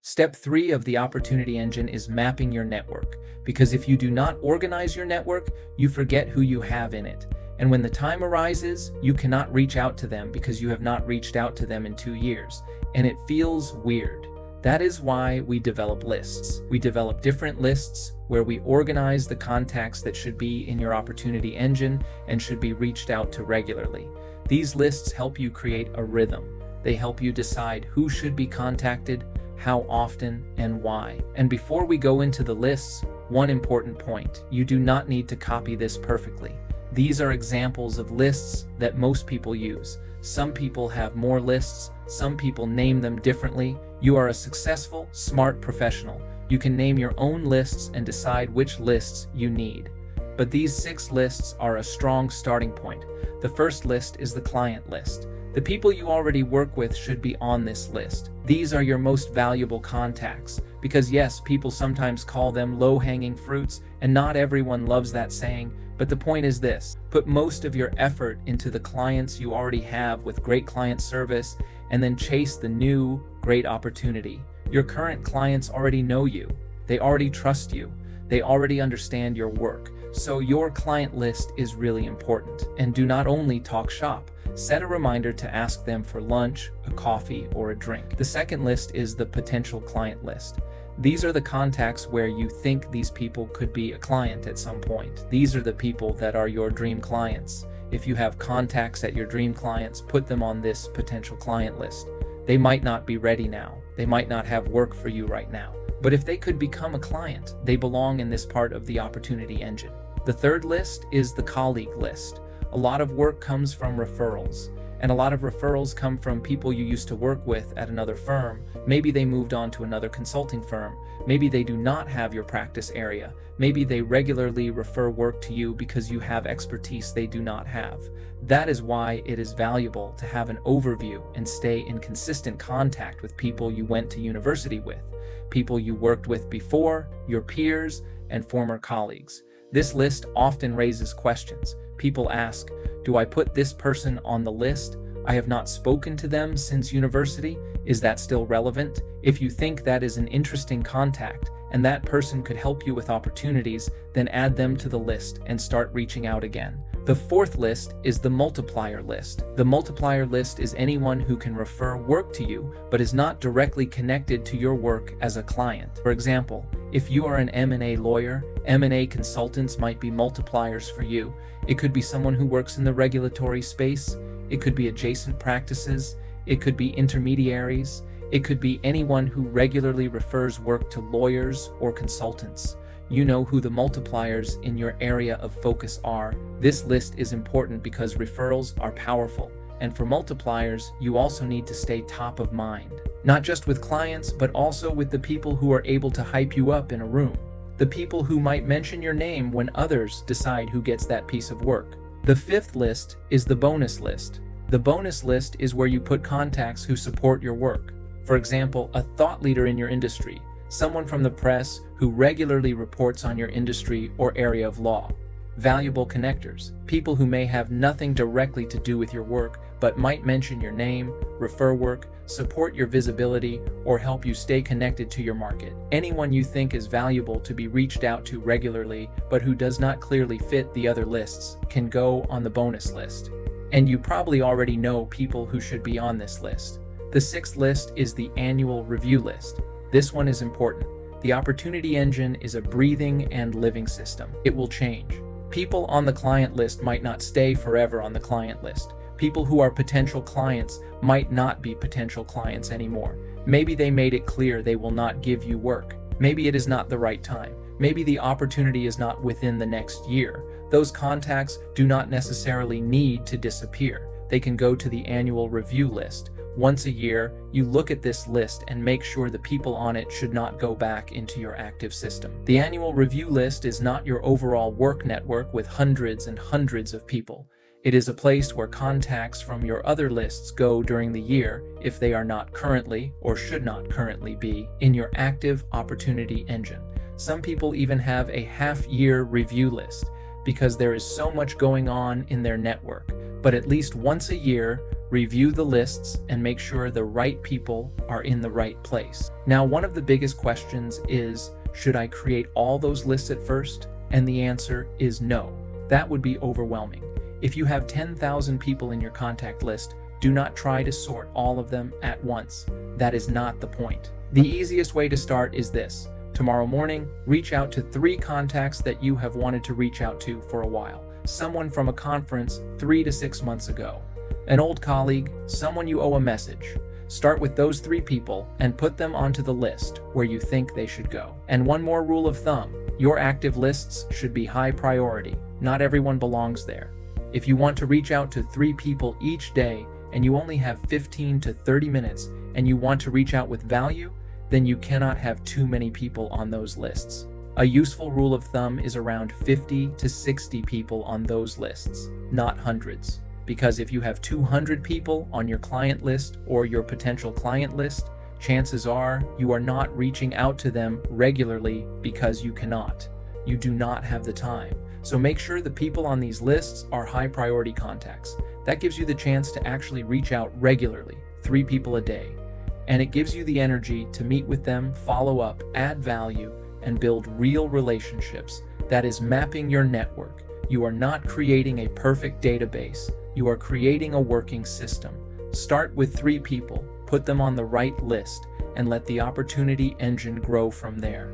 Step 3 of the opportunity engine is mapping your network, because if you do not organize your network, you forget who you have in it. And when the time arises, you cannot reach out to them because you have not reached out to them in 2 years, and it feels weird. That is why we develop lists. We develop different lists where we organize the contacts that should be in your opportunity engine and should be reached out to regularly. These lists help you create a rhythm. They help you decide who should be contacted, how often, and why. And before we go into the lists, one important point: you do not need to copy this perfectly. These are examples of lists that most people use. Some people have more lists, some people name them differently. You are a successful, smart professional. You can name your own lists and decide which lists you need. But these 6 lists are a strong starting point. The first list is the client list. The people you already work with should be on this list. These are your most valuable contacts, because yes, people sometimes call them low-hanging fruits, and not everyone loves that saying, but the point is this: put most of your effort into the clients you already have with great client service, and then chase the new, great opportunity. Your current clients already know you. They already trust you. They already understand your work. So your client list is really important. And do not only talk shop. Set a reminder to ask them for lunch, a coffee, or a drink. The second list is the potential client list. These are the contacts where you think these people could be a client at some point. These are the people that are your dream clients. If you have contacts at your dream clients, put them on this potential client list. They might not be ready now. They might not have work for you right now. But if they could become a client, they belong in this part of the opportunity engine. The third list is the colleague list. A lot of work comes from referrals, and a lot of referrals come from people you used to work with at another firm. Maybe they moved on to another consulting firm. Maybe they do not have your practice area. Maybe they regularly refer work to you because you have expertise they do not have. That is why it is valuable to have an overview and stay in consistent contact with people you went to university with, people you worked with before, your peers, and former colleagues. This list often raises questions. People ask, do I put this person on the list? I have not spoken to them since university. Is that still relevant? If you think that is an interesting contact and that person could help you with opportunities, then add them to the list and start reaching out again. The fourth list is the multiplier list. The multiplier list is anyone who can refer work to you, but is not directly connected to your work as a client. For example, if you are an M&A lawyer, M&A consultants might be multipliers for you. It could be someone who works in the regulatory space. It could be adjacent practices. It could be intermediaries. It could be anyone who regularly refers work to lawyers or consultants. You know who the multipliers in your area of focus are. This list is important because referrals are powerful. And for multipliers, you also need to stay top of mind. Not just with clients, but also with the people who are able to hype you up in a room. The people who might mention your name when others decide who gets that piece of work. The fifth list is the bonus list. The bonus list is where you put contacts who support your work. For example, a thought leader in your industry, someone from the press who regularly reports on your industry or area of law. Valuable connectors, people who may have nothing directly to do with your work, but might mention your name, refer work, support your visibility, or help you stay connected to your market. Anyone you think is valuable to be reached out to regularly, but who does not clearly fit the other lists, can go on the bonus list. And you probably already know people who should be on this list. The sixth list is the annual review list. This one is important. The opportunity engine is a breathing and living system. It will change. People on the client list might not stay forever on the client list. People who are potential clients might not be potential clients anymore. Maybe they made it clear they will not give you work. Maybe it is not the right time. Maybe the opportunity is not within the next year. Those contacts do not necessarily need to disappear. They can go to the annual review list. Once a year, you look at this list and make sure the people on it should not go back into your active system. The annual review list is not your overall work network with hundreds and hundreds of people. It is a place where contacts from your other lists go during the year if they are not currently or should not currently be in your active opportunity engine. Some people even have a half-year review list because there is so much going on in their network. But at least once a year, Review the lists and make sure the right people are in the right place. Now, one of the biggest questions is, should I create all those lists at first? And the answer is no. That would be overwhelming. If you have 10,000 people in your contact list, do not try to sort all of them at once. That is not the point. The easiest way to start is this. Tomorrow morning, reach out to 3 contacts that you have wanted to reach out to for a while. Someone from a conference 3 to 6 months ago. An old colleague, someone you owe a message. Start with those 3 people and put them onto the list where you think they should go. And one more rule of thumb, your active lists should be high priority. Not everyone belongs there. If you want to reach out to 3 people each day and you only have 15 to 30 minutes and you want to reach out with value, then you cannot have too many people on those lists. A useful rule of thumb is around 50 to 60 people on those lists, not hundreds. Because if you have 200 people on your client list or your potential client list, chances are you are not reaching out to them regularly because you cannot. You do not have the time. So make sure the people on these lists are high priority contacts. That gives you the chance to actually reach out regularly, 3 people a day. And it gives you the energy to meet with them, follow up, add value, and build real relationships. That is mapping your network. You are not creating a perfect database. You are creating a working system. Start with 3 people, put them on the right list, and let the opportunity engine grow from there.